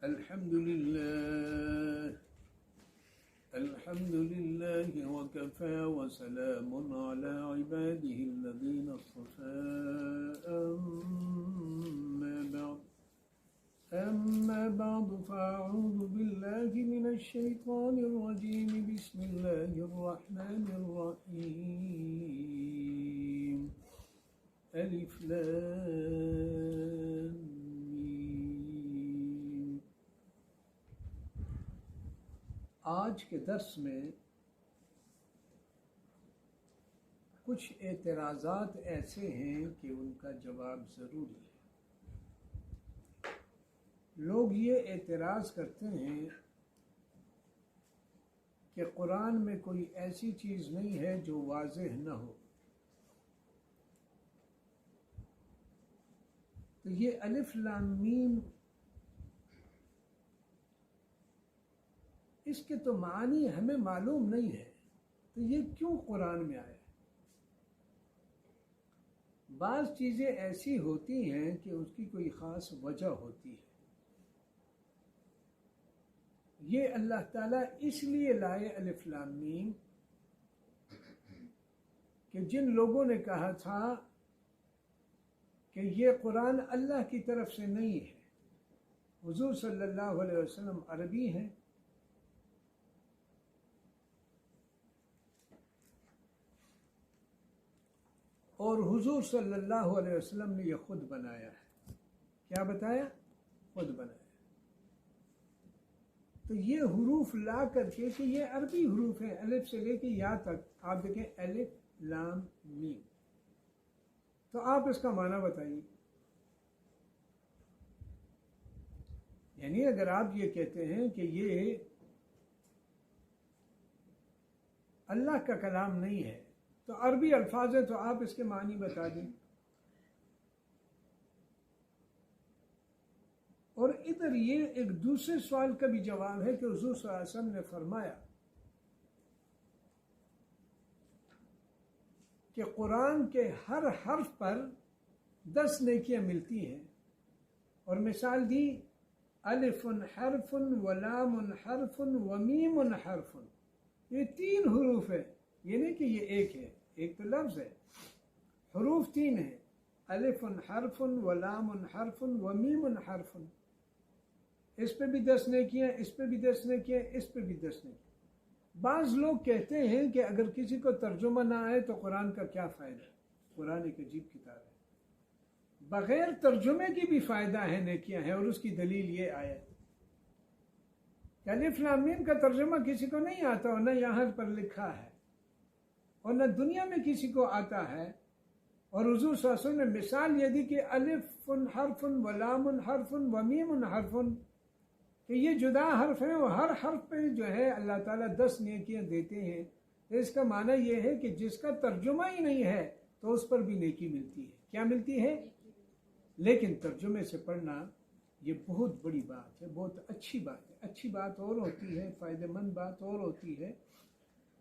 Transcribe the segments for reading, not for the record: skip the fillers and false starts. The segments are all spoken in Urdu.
الحمد لله وكفى وسلام على عباده الذين اصطفى أما بعد فأعوذ بالله من الشيطان الرجيم بسم الله الرحمن الرحيم ألف لام میم۔ آج کے درس میں کچھ اعتراضات ایسے ہیں کہ ان کا جواب ضروری ہے۔ لوگ یہ اعتراض کرتے ہیں کہ قرآن میں کوئی ایسی چیز نہیں ہے جو واضح نہ ہو، تو یہ الف لام میم اس کے تو معنی ہمیں معلوم نہیں ہے، تو یہ کیوں قرآن میں آیا ہے؟ بعض چیزیں ایسی ہوتی ہیں کہ اس کی کوئی خاص وجہ ہوتی ہے۔ یہ اللہ تعالیٰ اس لیے لائے الف لام میم کہ جن لوگوں نے کہا تھا کہ یہ قرآن اللہ کی طرف سے نہیں ہے، حضور صلی اللہ علیہ وسلم عربی ہیں، اور حضور صلی اللہ علیہ وسلم نے یہ خود بنایا ہے۔ کیا بتایا؟ خود بنایا۔ تو یہ حروف لا کر کے کہ یہ عربی حروف ہیں، الف سے لے کے یا تک، آپ دیکھیں الف لام میم، تو آپ اس کا معنی بتائیے۔ یعنی اگر آپ یہ کہتے ہیں کہ یہ اللہ کا کلام نہیں ہے تو عربی الفاظ ہیں، تو آپ اس کے معنی بتا دیں۔ اور ادھر یہ ایک دوسرے سوال کا بھی جواب ہے کہ حضور صلی اللہ علیہ وسلم نے فرمایا کہ قرآن کے ہر حرف پر 10 نیکیاں ملتی ہیں، اور مثال دی الف حرف ولام حرف ومیم حرف۔ یہ 3 حروف ہے، یہ نہیں کہ یہ ایک ہے، ایک تو لفظ ہے، حروف 3 ہیں، الف حرف ولام حرف ومیم حرف۔ اس پہ بھی 10 نیکیاں، اس پہ بھی 10 نیکیاں، اس پہ بھی 10 نیکیاں۔ بعض لوگ کہتے ہیں کہ اگر کسی کو ترجمہ نہ آئے تو قرآن کا کیا فائدہ؟ قرآن ایک عجیب کتاب ہے، بغیر ترجمے کی بھی فائدہ ہے، نیکیاں ہیں، اور اس کی دلیل یہ آیت کہ الف لام میم کا ترجمہ کسی کو نہیں آتا، اور نہ یہاں پر لکھا ہے، اور نہ دنیا میں کسی کو آتا ہے، اور حضور صلی اللہ علیہ وسلم نے مثال یہ دی کہ الف حرف ولام حرف ومیم حرف، کہ یہ جدا حرف ہیں، اور ہر حرف پہ جو ہے اللہ تعالیٰ 10 نیکیاں دیتے ہیں۔ اس کا معنی یہ ہے کہ جس کا ترجمہ ہی نہیں ہے تو اس پر بھی نیکی ملتی ہے۔ کیا ملتی ہے؟ لیکن ترجمے سے پڑھنا یہ بہت بڑی بات ہے، بہت اچھی بات ہے۔ اچھی بات اور ہوتی ہے، فائدہ مند بات اور ہوتی ہے،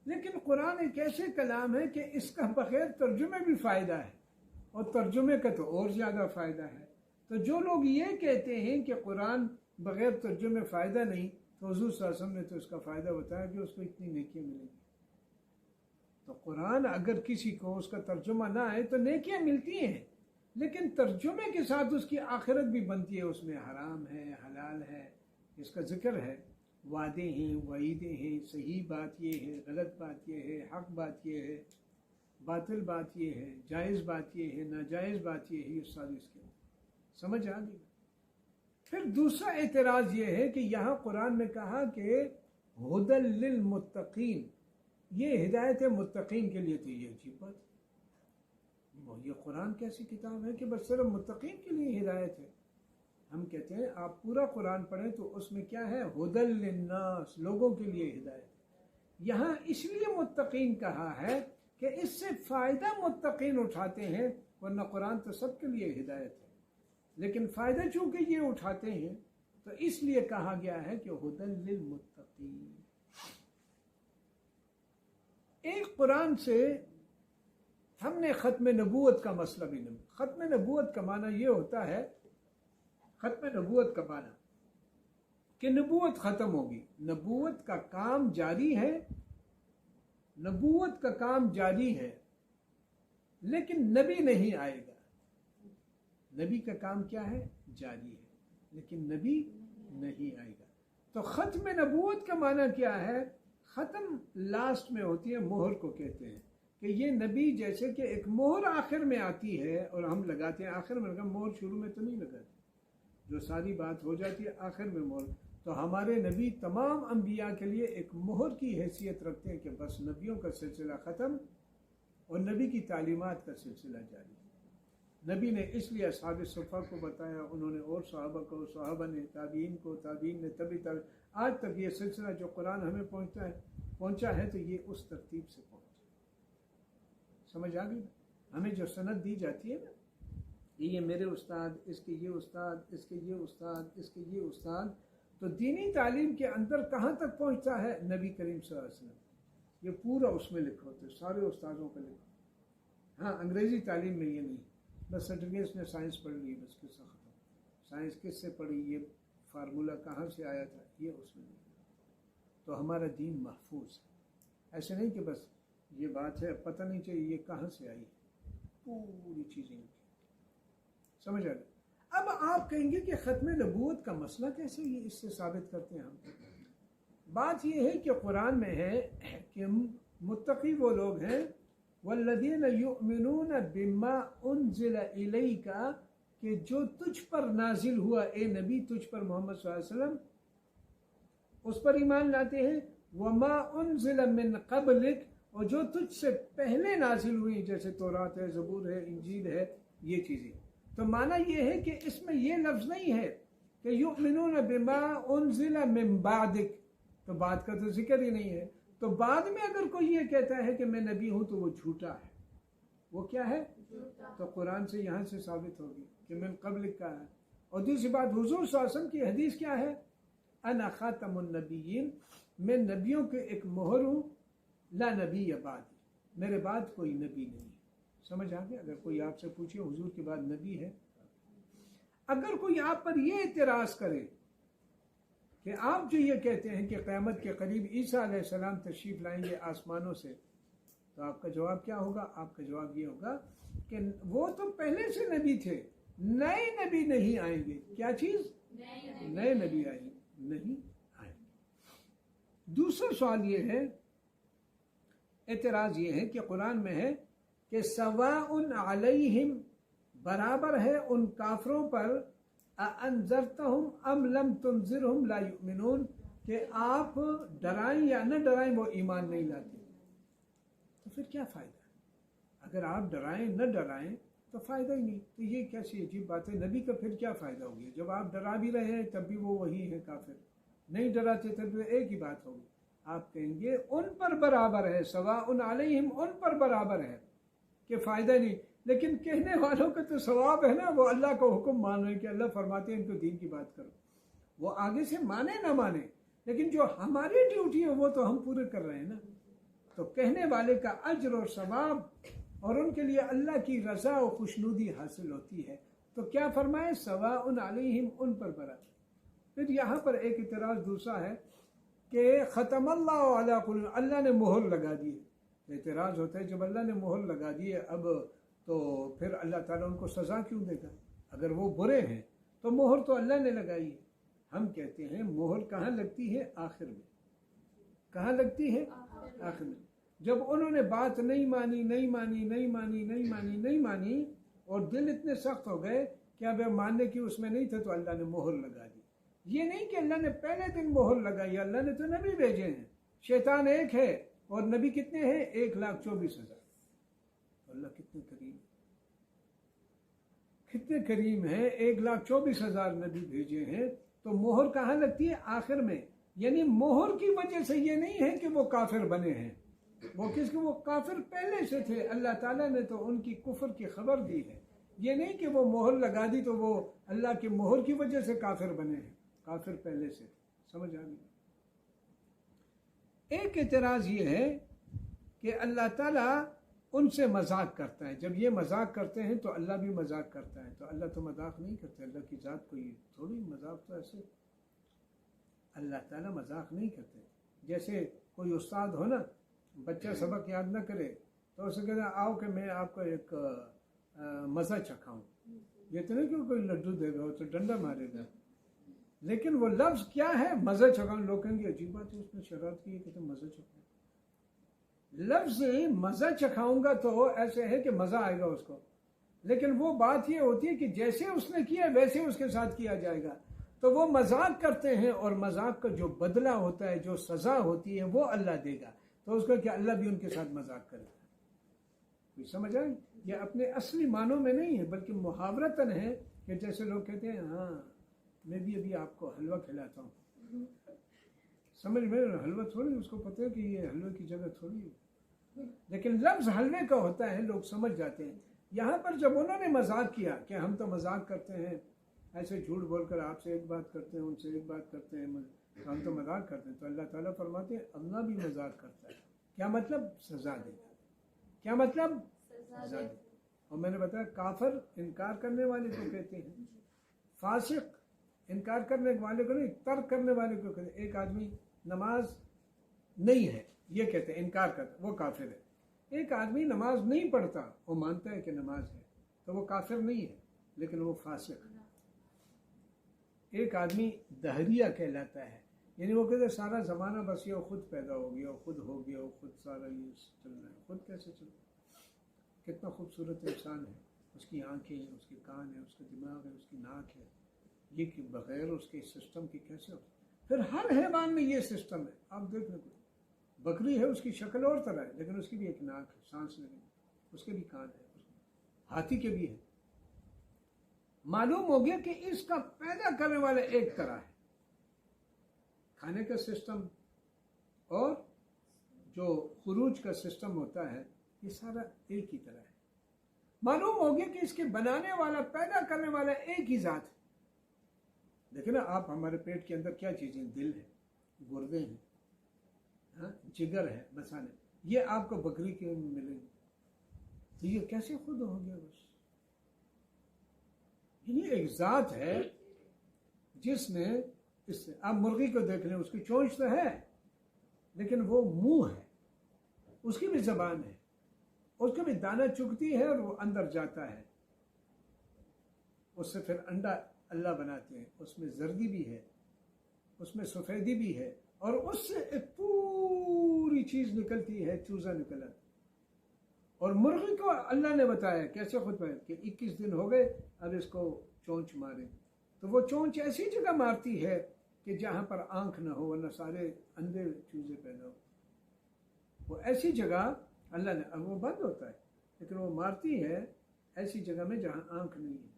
لیکن قرآن ایک ایسے کلام ہے کہ اس کا بغیر ترجمے بھی فائدہ ہے، اور ترجمے کا تو اور زیادہ فائدہ ہے۔ تو جو لوگ یہ کہتے ہیں کہ قرآن بغیر ترجمے فائدہ نہیں، تو حضور صلی اللہ علیہ وسلم نے تو اس کا فائدہ بتایا کہ اس کو اتنی نیکیاں ملیں گی۔ تو قرآن اگر کسی کو اس کا ترجمہ نہ آئے تو نیکیاں ملتی ہیں، لیکن ترجمے کے ساتھ اس کی آخرت بھی بنتی ہے، اس میں حرام ہے، حلال ہے، اس کا ذکر ہے، وعدے ہیں، وعیدیں ہیں، صحیح بات یہ ہے، غلط بات یہ ہے، حق بات یہ ہے، باطل بات یہ ہے، جائز بات یہ ہے، ناجائز بات یہ ہے، یہ ساری اس کے سمجھ آ گئی۔ پھر دوسرا اعتراض یہ ہے کہ یہاں قرآن میں کہا کہ ہدی للمتقین، یہ ہدایت متقین کے لیے تھی۔ یہ عجیب بات ہے، یہ قرآن کیسی کتاب ہے کہ بس صرف متقین کے لیے ہدایت ہے؟ ہم کہتے ہیں آپ پورا قرآن پڑھیں تو اس میں کیا ہے؟ ہدی للناس، لوگوں کے لیے ہدایت۔ یہاں اس لیے متقین کہا ہے کہ اس سے فائدہ متقین اٹھاتے ہیں، ورنہ قرآن تو سب کے لیے ہدایت ہے، لیکن فائدہ چونکہ یہ اٹھاتے ہیں تو اس لیے کہا گیا ہے کہ ہدی للمتقین۔ ایک قرآن سے ہم نے ختم نبوت کا مسئلہ بھی نہیں۔ ختم نبوت کا معنی یہ ہوتا ہے، ختم نبوت کا معنی کہ نبوت ختم ہوگی، نبوت کا کام جاری ہے، نبوت کا کام جاری ہے، لیکن نبی نہیں آئے گا۔ نبی کا کام کیا ہے؟ جاری ہے، لیکن نبی نہیں آئے گا۔ تو ختم نبوت کا معنی کیا ہے؟ ختم لاسٹ میں ہوتی ہے، مہر کو کہتے ہیں کہ یہ نبی جیسے کہ ایک مہر آخر میں آتی ہے اور ہم لگاتے ہیں آخر میں، لگا مہر شروع میں تو نہیں لگاتے، جو ساری بات ہو جاتی ہے آخر میں مہر۔ تو ہمارے نبی تمام انبیاء کے لیے ایک مہر کی حیثیت رکھتے ہیں کہ بس نبیوں کا سلسلہ ختم اور نبی کی تعلیمات کا سلسلہ جاری۔ نبی نے اس لیے اصحاب صفہ کو بتایا، انہوں نے اور صحابہ کو، صحابہ نے تابعین کو، تابعین نے تبھی آج تک یہ سلسلہ جو قرآن ہمیں پہنچا ہے تو یہ اس ترتیب سے پہنچا۔ سمجھ آ گئی؟ ہمیں جو سند دی جاتی ہے نا، یہ میرے استاد، اس کے یہ استاد، اس کے یہ استاد، اس کے یہ استاد، تو دینی تعلیم کے اندر کہاں تک پہنچتا ہے؟ نبی کریم صلی اللہ علیہ وسلم، یہ پورا اس میں لکھا ہوتا ہے، سارے استادوں کا لکھا۔ ہاں انگریزی تعلیم میں یہ نہیں، بس سرٹیفکیٹس نے سائنس پڑھ لی، بس قصہ ختم۔ سائنس کس سے پڑھی، یہ فارمولہ کہاں سے آیا تھا، یہ اس میں نہیں۔ تو ہمارا دین محفوظ ہے، ایسے نہیں کہ بس یہ بات ہے پتہ نہیں چاہیے یہ کہاں سے آئی، پوری چیزیں سمجھ آ گئی۔ اب آپ کہیں گے کہ ختم نبوت کا مسئلہ کیسے یہ اس سے ثابت کرتے ہیں ہم؟ بات یہ ہے کہ قرآن میں ہے کہ متقی وہ لوگ ہیں والذین یؤمنون بما انزل الیک، کہ جو تجھ پر نازل ہوا اے نبی، تجھ پر محمد صلی اللہ علیہ وسلم، اس پر ایمان لاتے ہیں، وما انزل من قبلک، اور جو تجھ سے پہلے نازل ہوئی جیسے تورات ہے، زبور ہے، انجیل ہے، یہ چیزیں۔ تو معنی یہ ہے کہ اس میں یہ لفظ نہیں ہے کہ یؤمنون بما انزل من بعدک، تو بعد کا تو ذکر ہی نہیں ہے۔ تو بعد میں اگر کوئی یہ کہتا ہے کہ میں نبی ہوں تو وہ جھوٹا ہے، وہ کیا ہے؟ تو قرآن سے یہاں سے ثابت ہوگی کہ من قبل کا ہے۔ اور دوسری بات، حضور صلی اللہ علیہ وسلم کی حدیث کیا ہے؟ انا خاتم النبیین، میں نبیوں کے ایک مہر ہوں، لا نبی بعد، میرے بعد کوئی نبی نہیں۔ سمجھ آ گیا؟ اگر کوئی آپ سے پوچھے حضور کے بعد نبی ہے، اگر کوئی آپ پر یہ اعتراض کرے کہ آپ جو یہ کہتے ہیں کہ قیامت کے قریب عیسیٰ علیہ السلام تشریف لائیں گے آسمانوں سے، تو آپ کا جواب کیا ہوگا؟ آپ کا جواب یہ ہوگا کہ وہ تو پہلے سے نبی تھے، نئے نبی نہیں آئیں گے۔ کیا چیز؟ نئے نبی آئیں نہیں آئیں گے۔ دوسرا سوال یہ ہے، اعتراض یہ ہے کہ قرآن میں ہے کہ سواء علیہم، برابر ہے ان کافروں پر، انذرتہم ام لم تنذرہم لا یؤمنون، کہ آپ ڈرائیں یا نہ ڈرائیں وہ ایمان نہیں لاتے۔ تو پھر کیا فائدہ؟ اگر آپ ڈرائیں نہ ڈرائیں تو فائدہ ہی نہیں۔ تو یہ کیسی عجیب بات ہے؟ نبی کا پھر کیا فائدہ ہوگی؟ جب آپ ڈرا بھی رہے ہیں تب بھی وہ وہی ہے کافر، نہیں ڈراتے تب بھی ایک ہی بات ہوگی۔ آپ کہیں گے ان پر برابر ہے، سواء علیہم، ان پر برابر ہے کہ فائدہ نہیں، لیکن کہنے والوں کا تو ثواب ہے نا، وہ اللہ کا حکم مان رہے ہیں کہ اللہ فرماتے ہیں ان کو دین کی بات کرو، وہ آگے سے مانے نہ مانے، لیکن جو ہماری ڈیوٹی ہے وہ تو ہم پورے کر رہے ہیں نا۔ تو کہنے والے کا اجر اور ثواب اور ان کے لیے اللہ کی رضا و خوشنودی حاصل ہوتی ہے۔ تو کیا فرمائے؟ سواء علیہم، ان پر برابر۔ پھر یہاں پر ایک اعتراض دوسرا ہے کہ ختم اللہ علی قلوب، اللہ نے مہر لگا دی ہے۔ اعتراض ہوتا ہے جب اللہ نے مہر لگا دی ہے اب تو پھر اللہ تعالیٰ ان کو سزا کیوں دے گا؟ اگر وہ برے ہیں تو مہر تو اللہ نے لگائی ہے۔ ہم کہتے ہیں مہر کہاں لگتی ہے؟ آخر میں۔ کہاں لگتی ہے؟ آخر میں۔ جب انہوں نے بات نہیں مانی نہیں مانی نہیں مانی نہیں مانی نہیں مانی اور دل اتنے سخت ہو گئے کہ اب ماننے کی اس میں نہیں تھے تو اللہ نے مہر لگا دی۔ یہ نہیں کہ اللہ نے پہلے دن مہر لگائی، اللہ نے تو نبی بھیجے ہیں، شیطان ایک ہے اور نبی کتنے ہیں؟ 1,24,000۔ اللہ کتنے کریم، کتنے کریم ہیں، 1,24,000 نبی بھیجے ہیں۔ تو مہر کہاں لگتی ہے؟ آخر میں۔ یعنی مہر کی وجہ سے یہ نہیں ہے کہ وہ کافر بنے ہیں، وہ کس کے؟ وہ کافر پہلے سے تھے، اللہ تعالیٰ نے تو ان کی کفر کی خبر دی ہے۔ یہ نہیں کہ وہ مہر لگا دی تو وہ اللہ کی مہر کی وجہ سے کافر بنے ہیں، کافر پہلے سے تھے۔ سمجھ آ گئی؟ ایک اعتراض یہ ہے کہ اللہ تعالیٰ ان سے مذاق کرتا ہے، جب یہ مذاق کرتے ہیں تو اللہ بھی مذاق کرتا ہے۔ تو اللہ تو مذاق نہیں کرتا، اللہ کی ذات کوئی تھوڑی مذاق تو ایسے اللہ تعالیٰ مذاق نہیں کرتے. جیسے کوئی استاد ہو نا, بچہ سبق یاد نہ کرے تو اسے کہتا ہے آؤ کہ میں آپ کو ایک مزہ چکھاؤں. یہ تو نہیں کہ کوئی لڈو دے گا, تو ڈنڈا مارے گا. لیکن وہ لفظ کیا ہے, مزہ چکھاؤں. لوگ کہیں گے عجیب بات ہے, اس نے شرارت کی ہے کہ تم مزہ چکھاؤ. لفظ مزہ چکھاؤں گا تو ایسے ہے کہ مزہ آئے گا اس کو, لیکن وہ بات یہ ہوتی ہے کہ جیسے اس نے کیا ویسے اس کے ساتھ کیا جائے گا. تو وہ مذاق کرتے ہیں, اور مذاق کا جو بدلہ ہوتا ہے, جو سزا ہوتی ہے, وہ اللہ دے گا. تو اس کا کہ اللہ بھی ان کے ساتھ مذاق کرے گا. کوئی سمجھ آئے؟ یہ اپنے اصلی معنوں میں نہیں ہے, بلکہ محاورتاً ہے کہ جیسے لوگ کہتے ہیں ہاں میں بھی ابھی آپ کو حلوہ کھلاتا ہوں. سمجھ میں حلوہ تھوڑی, اس کو پتہ ہے کہ یہ حلوے کی جگہ تھوڑی ہے, لیکن لفظ حلوے کا ہوتا ہے, لوگ سمجھ جاتے ہیں. یہاں پر جب انہوں نے مذاق کیا کہ ہم تو مذاق کرتے ہیں, ایسے جھوٹ بول کر آپ سے ایک بات کرتے ہیں, ان سے ایک بات کرتے ہیں, ہم تو مذاق کرتے ہیں, تو اللہ تعالیٰ فرماتے ہیں اللہ بھی مذاق کرتا ہے. کیا مطلب؟ سزا دے گا. کیا مطلب؟ سزا دے گا. اور میں نے بتایا کافر انکار کرنے والے کو کہتے ہیں, فاسق انکار کرنے والے کو نہیں, ترک کرنے والے کو کہتے ہیں. ایک آدمی نماز نہیں ہے یہ کہتے ہیں, انکار کرتا, وہ کافر ہے. ایک آدمی نماز نہیں پڑھتا, وہ مانتا ہے کہ نماز ہے, تو وہ کافر نہیں ہے, لیکن وہ فاسق ہے. ایک آدمی دہریہ کہلاتا ہے, یعنی وہ کہتے ہیں سارا زمانہ بس یہ خود پیدا ہو گیا, خود ہو گیا, خود سارا یہ چل رہا ہے. خود کیسے چل رہا ہے؟ کتنا خوبصورت انسان ہے, اس کی آنکھیں ہیں, اس کے کان ہیں, اس کا دماغ ہے, اس کی ناک ہے, یہ کہ بغیر اس کے سسٹم کی کیسے ہو؟ پھر ہر حیوان میں یہ سسٹم ہے. آپ دیکھ لیں, بکری ہے, اس کی شکل اور طرح ہے, لیکن اس کی بھی ایک ناک ہے, سانس لینے, اس کے بھی کان ہے, ہاتھی کے بھی ہے. معلوم ہو گیا کہ اس کا پیدا کرنے والا ایک طرح ہے. کھانے کا سسٹم اور جو خروج کا سسٹم ہوتا ہے, یہ سارا ایک ہی طرح ہے. معلوم ہو گیا کہ اس کے بنانے والا, پیدا کرنے والا ایک ہی ذات ہے. دیکھیں نا آپ, ہمارے پیٹ کے اندر کیا چیزیں, دل ہے, گردے ہیں, جگر ہے, مثانے, یہ آپ کو بکری کے ملیں گے. تو یہ کیسے خود ہو گیا؟ بس یہ ایک ذات ہے جس نے اس سے, آپ مرغی کو دیکھ لیں, اس کی چونچ تو ہے لیکن وہ منہ ہے, اس کی بھی زبان ہے, اس کو بھی دانہ چگتی ہے اور وہ اندر جاتا ہے. اس سے پھر انڈا اللہ بناتے ہیں, اس میں زردی بھی ہے, اس میں سفیدی بھی ہے, اور اس سے ایک پوری چیز نکلتی ہے, چوزا نکلا. اور مرغی کو اللہ نے بتایا کیسے خود پہ کہ 21 دن ہو گئے, اب اس کو چونچ مارے. تو وہ چونچ ایسی جگہ مارتی ہے کہ جہاں پر آنکھ نہ ہو, ورنہ سارے اندھے چوزے پیدا ہو. وہ ایسی جگہ اللہ نے, اب وہ بند ہوتا ہے لیکن وہ مارتی ہے ایسی جگہ میں جہاں آنکھ نہیں ہے.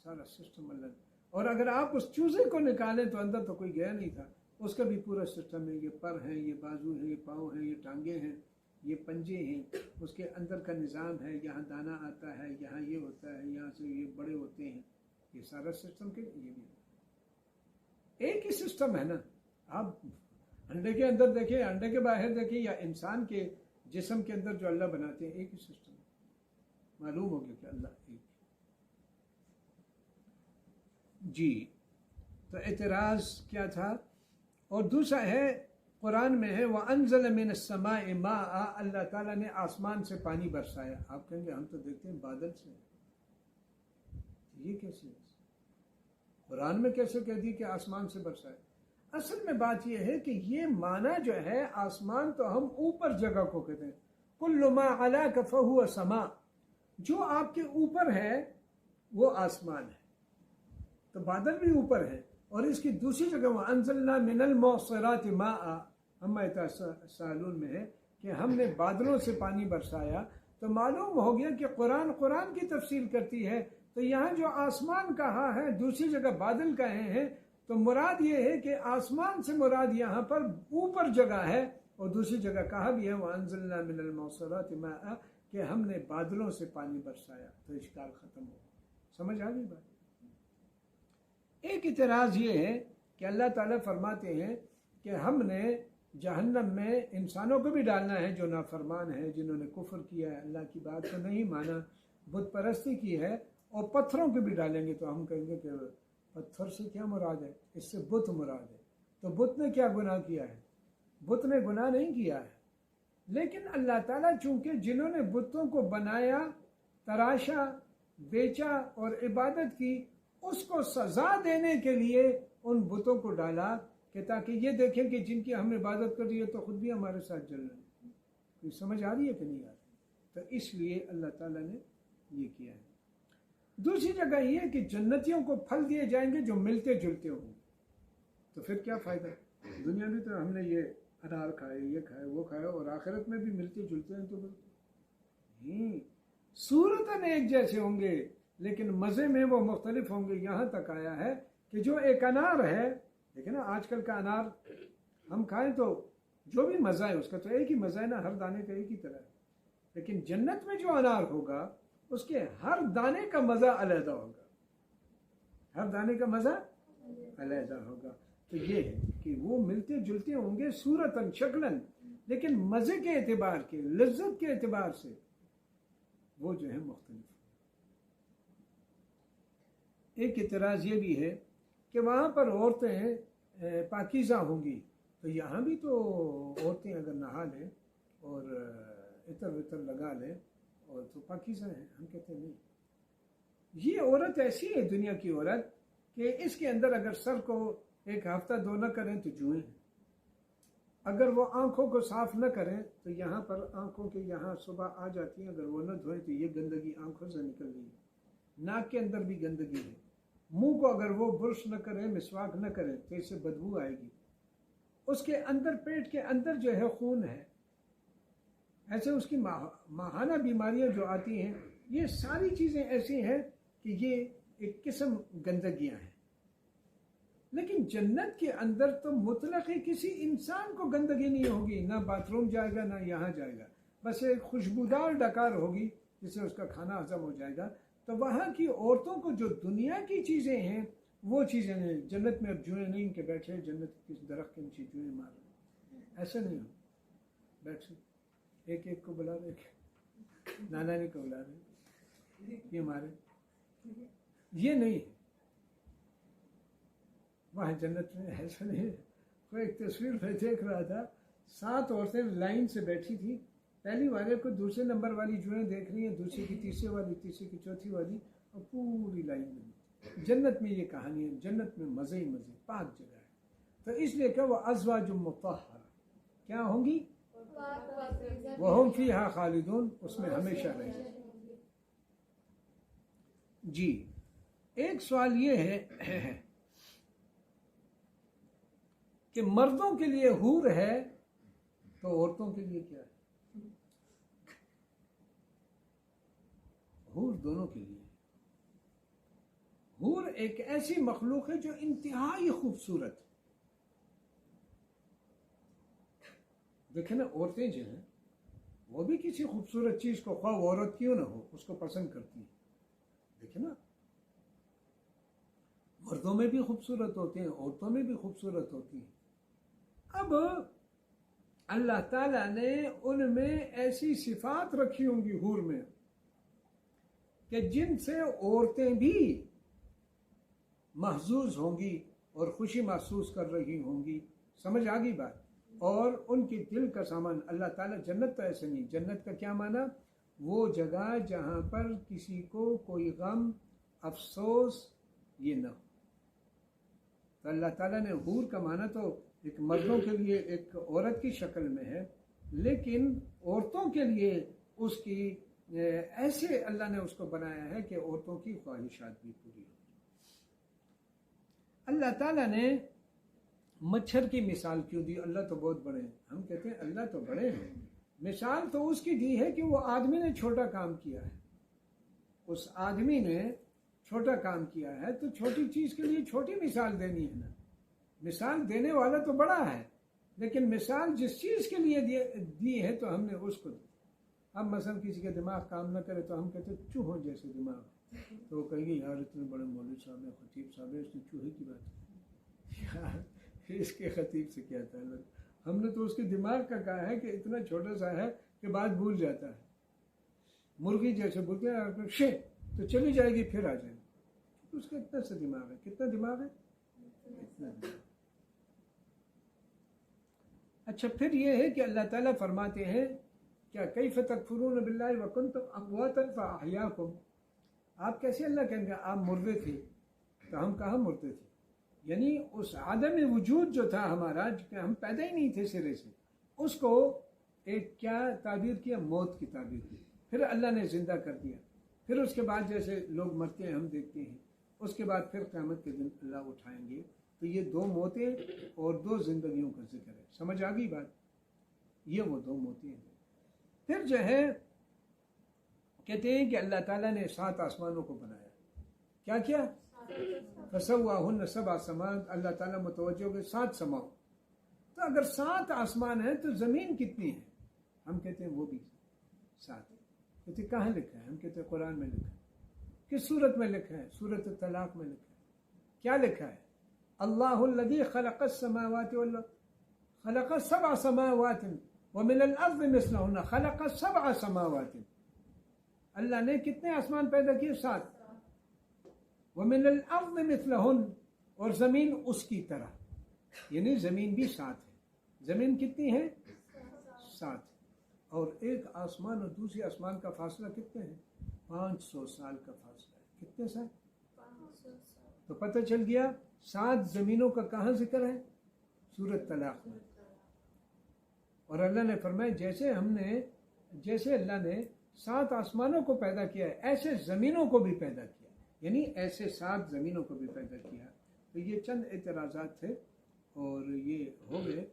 سارا سسٹم اللہ نے. اور اگر آپ اس چوزے کو نکالیں تو اندر تو کوئی گیا نہیں تھا, اس کا بھی پورا سسٹم ہے. یہ پر ہیں, یہ بازو ہیں, یہ پاؤں ہیں, یہ ٹانگیں ہیں, یہ پنجے ہیں, اس کے اندر کا نظام ہے. یہاں دانہ آتا ہے, یہاں یہ ہوتا ہے, یہاں سے یہ بڑے ہوتے ہیں. یہ سارا سسٹم کے یہ بھی ایک ہی سسٹم ہے نا. آپ انڈے کے اندر دیکھیں, انڈے کے باہر دیکھیں, یا انسان کے جسم کے اندر جو اللہ بناتے ہیں, ایک ہی سسٹم ہے. معلوم ہو گیا کہ اللہ ایک. جی, تو اعتراض کیا تھا؟ اور دوسرا ہے قرآن میں ہے وَأَنزَلَ مِنَ السَّمَاءِ مَاءً, اللہ تعالیٰ نے آسمان سے پانی برسایا. آپ کہیں گے ہم تو دیکھتے ہیں بادل سے, یہ کیسے ہے؟ قرآن میں کیسے کہہ دی کہ آسمان سے برسایا؟ اصل میں بات یہ ہے کہ یہ معنی جو ہے, آسمان تو ہم اوپر جگہ کو کہتے ہیں. كُلُّ مَا عَلَاكَ فَهُوَ سَمَاء, جو آپ کے اوپر ہے وہ آسمان ہے. تو بادل بھی اوپر ہے. اور اس کی دوسری جگہ وَأَنزَلْنَا مِنَ الْمُعْصِرَاتِ مَاءً, عَمَّا يَتَسَاءَلُونَ میں ہے کہ ہم نے بادلوں سے پانی برسایا. تو معلوم ہو گیا کہ قرآن کی تفسیر کرتی ہے. تو یہاں جو آسمان کہا ہے, دوسری جگہ بادل کہے ہیں, تو مراد یہ ہے کہ آسمان سے مراد یہاں پر اوپر جگہ ہے. اور دوسری جگہ کہا بھی ہے وَأَنزَلْنَا مِنَ الْمُعْصِرَاتِ مَاءً, کہ ہم نے بادلوں سے پانی برسایا. تو اشکال ختم ہو. سمجھ آ گئی بات؟ ایک اعتراض یہ ہے کہ اللہ تعالیٰ فرماتے ہیں کہ ہم نے جہنم میں انسانوں کو بھی ڈالنا ہے جو نافرمان ہے, جنہوں نے کفر کیا ہے, اللہ کی بات کو نہیں مانا, بت پرستی کی ہے, اور پتھروں کو بھی ڈالیں گے. تو ہم کہیں گے کہ پتھر سے کیا مراد ہے؟ اس سے بت مراد ہے. تو بت نے کیا گناہ کیا ہے؟ بت نے گناہ نہیں کیا ہے، لیکن اللہ تعالیٰ چونکہ جنہوں نے بتوں کو بنایا، تراشا، بیچا اور عبادت کی، اس کو سزا دینے کے لیے ان بتوں کو ڈالا کہ تاکہ یہ دیکھیں کہ جن کی ہم عبادت کر رہی ہے تو خود بھی ہمارے ساتھ جل رہے ہیں. کوئی سمجھ آ رہی ہے کہ نہیں آ رہی؟ تو اس لیے اللہ تعالیٰ نے یہ کیا ہے. دوسری جگہ یہ کہ جنتیوں کو پھل دیے جائیں گے جو ملتے جلتے ہوں. تو پھر کیا فائدہ؟ دنیا میں تو ہم نے یہ انار کھائے، یہ کھائے، وہ کھائے، اور آخرت میں بھی ملتے جلتے ہیں تو نہیں. صورتاً ایک جیسے ہوں گے لیکن مزے میں وہ مختلف ہوں گے. یہاں تک آیا ہے کہ جو ایک انار ہے، دیکھیں نا آج کل کا انار ہم کھائیں تو جو بھی مزہ ہے اس کا تو ایک ہی مزہ ہے نا، ہر دانے کا ایک ہی طرح ہے. لیکن جنت میں جو انار ہوگا اس کے ہر دانے کا مزہ علیحدہ ہوگا، ہر دانے کا مزہ علیحدہ ہوگا. تو یہ ہے کہ وہ ملتے جلتے ہوں گے صورتاً، شکلاً، لیکن مزے کے اعتبار کے، لذت کے اعتبار سے وہ جو ہے مختلف. ایک اعتراض یہ بھی ہے کہ وہاں پر عورتیں پاکیزہ ہوں گی، تو یہاں بھی تو عورتیں اگر نہا لیں اور عطر وطر لگا لیں اور تو پاکیزہ ہیں. ہم کہتے ہیں نہیں، یہ عورت ایسی ہے دنیا کی عورت کہ اس کے اندر اگر سر کو ایک ہفتہ دھو نہ کریں تو جوئیں ہیں. اگر وہ آنکھوں کو صاف نہ کریں تو یہاں پر آنکھوں کے یہاں صبح آ جاتی ہیں، اگر وہ نہ دھوئیں تو یہ گندگی آنکھوں سے نکل رہی ہے. ناک کے اندر بھی گندگی ہے. منہ کو اگر وہ برش نہ کریں، مسواک نہ کریں تو اس سے بدبو آئے گی. اس کے اندر پیٹ کے اندر جو ہے خون ہے. ایسے اس کی ماہانہ بیماریاں جو آتی ہیں، یہ ساری چیزیں ایسی ہیں کہ یہ ایک قسم گندگیاں ہیں. لیکن جنت کے اندر تو مطلق ہی کسی انسان کو گندگی نہیں ہوگی، نہ باتھ روم جائے گا نہ یہاں جائے گا. بس ایک خوشبودار ڈکار ہوگی جس سے اس کا کھانا ہضم ہو جائے گا. تو وہاں کی عورتوں کو جو دنیا کی چیزیں ہیں وہ چیزیں ہیں. جنت میں اب جوئیں نہیں کہ بیٹھے جنت کے درخت کے نیچے جوئیں مار رہے، ایسا نہیں ہو. بیٹھے ایک ایک کو بلا رہے، نانا نے کو بلا رہے، یہ مارے، یہ نہیں. وہاں جنت میں ایسا نہیں ہے. کوئی ایک تصویر میں دیکھ رہا تھا، 7 عورتیں لائن سے بیٹھی تھی. پہلی والے کو دوسرے نمبر والی جوئیں دیکھ رہی ہیں، دوسری کی تیسرے والی، تیسری کی چوتھی والی، اور پوری لائن میں. جنت میں یہ کہانی ہے، جنت میں مزے ہی مزے، پاک جگہ ہے. تو اس لیے کہ وہ ازواج مطہرہ کیا ہوں گی، وہم فیہا خالدون، اس میں ہمیشہ رہیں گے. جی ایک سوال یہ ہے کہ مردوں کے لیے حور ہے تو عورتوں کے لیے کیا ہے؟ حور دونوں کے لیے. حور ایک ایسی مخلوق ہے جو انتہائی خوبصورت. دیکھیں نا عورتیں جو ہیں وہ بھی کسی خوبصورت چیز کو، خواہ عورت کیوں نہ ہو، اس کو پسند کرتی ہیں. دیکھیں نا مردوں میں بھی خوبصورت ہوتے ہیں، عورتوں میں بھی خوبصورت ہوتی ہیں. اب اللہ تعالیٰ نے ان میں ایسی صفات رکھی ہوں گی حور میں کہ جن سے عورتیں بھی محظوظ ہوں گی اور خوشی محسوس کر رہی ہوں گی. سمجھ آ گئی بات؟ اور ان کی دل کا سامان اللہ تعالیٰ، جنت تو ایسے نہیں. جنت کا کیا معنی؟ وہ جگہ جہاں پر کسی کو کوئی غم، افسوس یہ نہ ہو. تو اللہ تعالیٰ نے حور کا معنی تو ایک مردوں کے لیے ایک عورت کی شکل میں ہے، لیکن عورتوں کے لیے اس کی ایسے اللہ نے اس کو بنایا ہے کہ عورتوں کی خواہشات بھی پوری ہو. اللہ تعالیٰ نے مچھر کی مثال کیوں دی؟ اللہ تو بہت بڑے ہیں. ہم کہتے ہیں اللہ تو بڑے ہیں، مثال تو اس کی دی ہے کہ وہ آدمی نے چھوٹا کام کیا ہے. اس آدمی نے چھوٹا کام کیا ہے تو چھوٹی چیز کے لیے چھوٹی مثال دینی ہے نا. مثال دینے والا تو بڑا ہے، لیکن مثال جس چیز کے لیے دی ہے تو ہم نے اس کو دی. اب مثلا کسی کا دماغ کام نہ کرے تو ہم کہتے ہیں چوہوں جیسے دماغ، تو وہ کہیں گے یار اتنے بڑے مولوی صاحب ہیں، خطیب صاحب ہیں، اس نے چوہے کی بات کی. یار اس کے خطیب سے کیا تعلق؟ ہم نے تو اس کے دماغ کا کہا ہے کہ اتنا چھوٹا سا ہے کہ بات بھول جاتا ہے. مرغی جیسے بولتے ہیں شے تو چلی جائے گی پھر آ جائے گی. تو اس کا اتنا سا دماغ ہے. کتنا دماغ ہے؟ اتنا دماغ. اچھا پھر یہ ہے کہ اللہ تعالیٰ فرماتے ہیں کیا کیف تکفرون باللہ وکنتم امواتا فاحیاکم، آپ کیسے اللہ کہیں گے آپ مردے تھے تو ہم کہاں مردے تھے. یعنی اس عدم وجود جو تھا ہمارا، کہ ہم پیدا ہی نہیں تھے سرے سے، اس کو ایک کیا تعبیر کیا؟ موت کی تعبیر کی. پھر اللہ نے زندہ کر دیا. پھر اس کے بعد جیسے لوگ مرتے ہیں ہم دیکھتے ہیں، اس کے بعد پھر قیامت کے دن اللہ اٹھائیں گے. تو یہ دو موتیں اور دو زندگیوں کا ذکر ہے. سمجھ آ گئی بات؟ یہ وہ دو موتیں ہیں. پھر جو ہے کہتے ہیں کہ اللہ تعالیٰ نے 7 آسمانوں کو بنایا. کیا کیا؟ فسواہن سبع سماوات. اللہ تعالیٰ متوجہ ہو گئے 7 سماؤں. تو اگر 7 آسمان ہیں تو زمین کتنی ہے؟ ہم کہتے ہیں وہ بھی 7. کہتے ہیں کہاں لکھا ہے؟ ہم کہتے ہیں قرآن میں لکھا ہے. کس صورت میں لکھا ہے؟ سورۃ الطلاق میں لکھا ہے. کیا لکھا ہے؟ اللہ الذی خلق السماوات والارض خلق 7 سماوات ومن الارض مثلہن خلق 7 سماوات. اللہ نے کتنے آسمان پیدا کیے؟ 7. ومن الارض مثلہن، اور زمین اس کی طرح. یعنی زمین بھی 7 ہے. زمین کتنی ہے؟ 7. اور ایک آسمان اور دوسری آسمان کا فاصلہ کتنے ہے؟ 500 سال کا فاصلہ ہے. کتنے سال؟ 500 سال. تو پتہ چل گیا 7 زمینوں کا کہاں ذکر ہے؟ سورۃ طلاق میں. اور اللہ نے فرمایا جیسے اللہ نے 7 آسمانوں کو پیدا کیا ہے ایسے زمینوں کو بھی پیدا کیا. یعنی ایسے 7 زمینوں کو بھی پیدا کیا. تو یہ چند اعتراضات تھے اور یہ ہو گئے.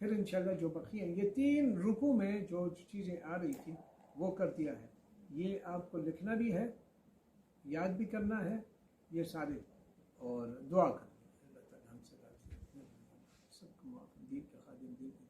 پھر انشاءاللہ جو بقی ہیں یہ 3 رکوع میں جو چیزیں آ رہی تھیں وہ کر دیا ہے. یہ آپ کو لکھنا بھی ہے، یاد بھی کرنا ہے یہ سارے، اور دعا کرنا. اللہ تعالیٰ ہم سے راضی ہے. سب کو معاف دین کے خادم دین کے